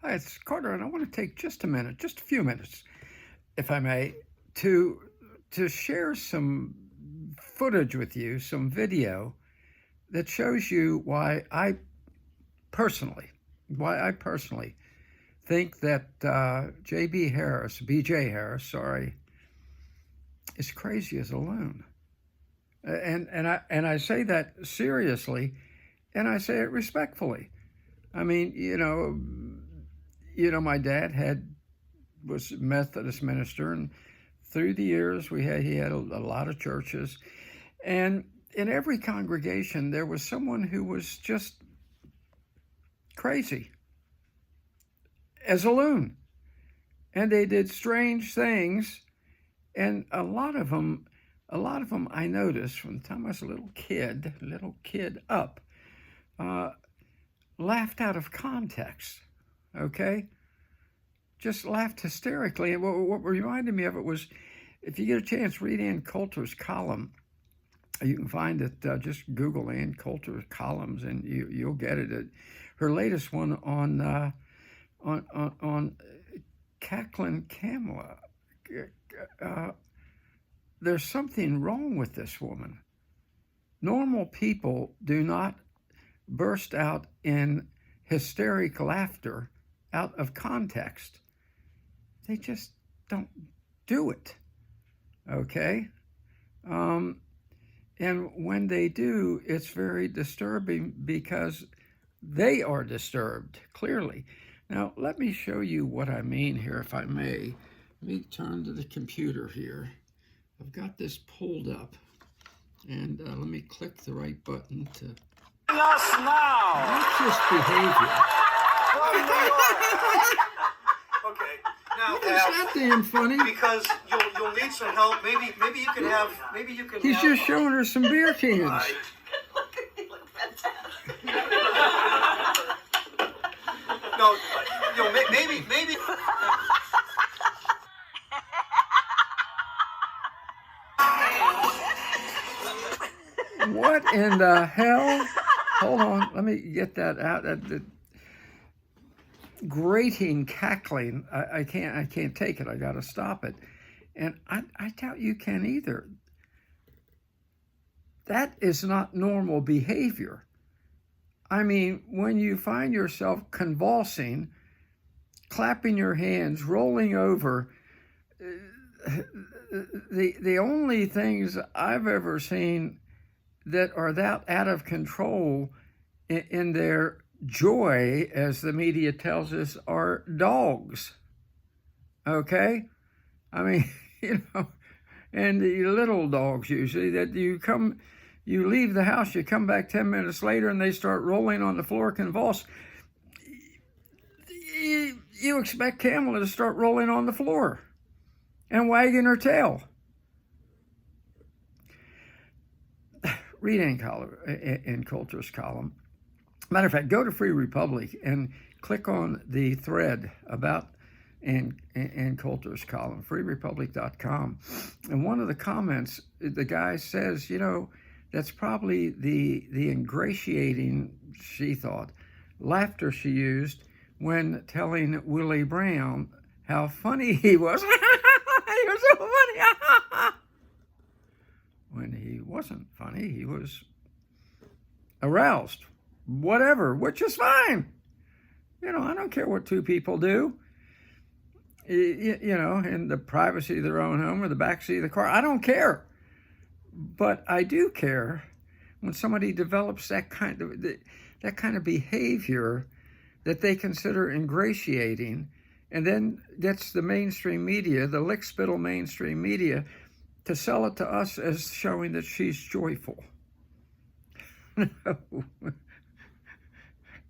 Hi, it's Carter, and I want to take just a minute, just a few minutes, if I may, to to share some footage with you, some video that shows you personally, why I personally think that B.J. Harris, sorry, is crazy as a loon. And I say that seriously, and I say it respectfully. I mean, my dad was a Methodist minister, and through the years he had a lot of churches, and in every congregation there was someone who was just crazy as a loon, and they did strange things, and a lot of them I noticed from the time I was a little kid up, uh, laughed out of context. Okay, just laughed hysterically. And what reminded me of it was, if you get a chance, read Ann Coulter's column. You can find it. Just Google Ann Coulter's columns, and you'll get it. Her latest one on Caitlin Kamala. There's something wrong with this woman. Normal people do not burst out in hysteric laughter out of context. They just don't do it. Okay? And when they do, it's very disturbing because they are disturbed, clearly. Now, let me show you what I mean here, if I may. Let me turn to the computer here. I've got this pulled up, and let me click the right button to... Us now! Watch this behavior. Okay, now Is that damn funny? because you'll need some help. Maybe you can have He's just showing her some beer cans. No, maybe. What in the hell? Hold on, let me get that out. The grating cackling. I can't take it. I got to stop it. And I doubt you can either. That is not normal behavior. I mean, when you find yourself convulsing, clapping your hands, rolling over, the only things I've ever seen that are that out of control in their joy, as the media tells us, are dogs. Okay? I mean, and the little dogs usually, that you leave the house, you come back 10 minutes later and they start rolling on the floor convulsed. You expect Kamala to start rolling on the floor and wagging her tail. Read Ann Coulter's column. Matter of fact, go to Free Republic and click on the thread about Ann Coulter's column, freerepublic.com. And one of the comments, the guy says, that's probably the ingratiating, she thought, laughter she used when telling Willie Brown how funny he was. He was so funny. When he wasn't funny, he was aroused, whatever, which is fine. I don't care what two people do, in the privacy of their own home or the backseat of the car. I don't care. But I do care when somebody develops that kind of behavior that they consider ingratiating, and then gets the mainstream media, the lickspittle mainstream media, to sell it to us as showing that she's joyful. No,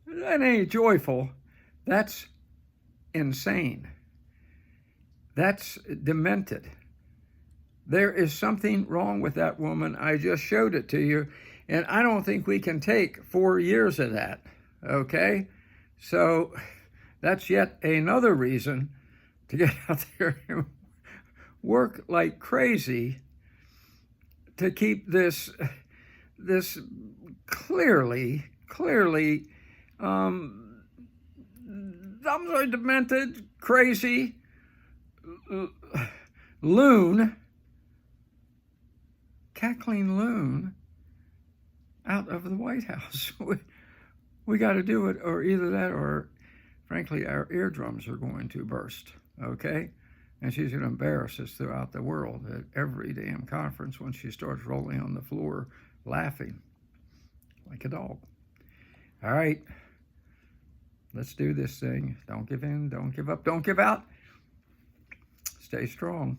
that ain't joyful. That's insane. That's demented. There is something wrong with that woman. I just showed it to you, and I don't think we can take 4 years of that, okay? So that's yet another reason to get out there and work like crazy to keep this clearly some sort of demented, crazy loon, cackling loon, out of the White House. We got to do it, or either that, or frankly, our eardrums are going to burst. Okay. And she's going to embarrass us throughout the world at every damn conference when she starts rolling on the floor laughing like a dog. All right. Let's do this thing. Don't give in. Don't give up. Don't give out. Stay strong.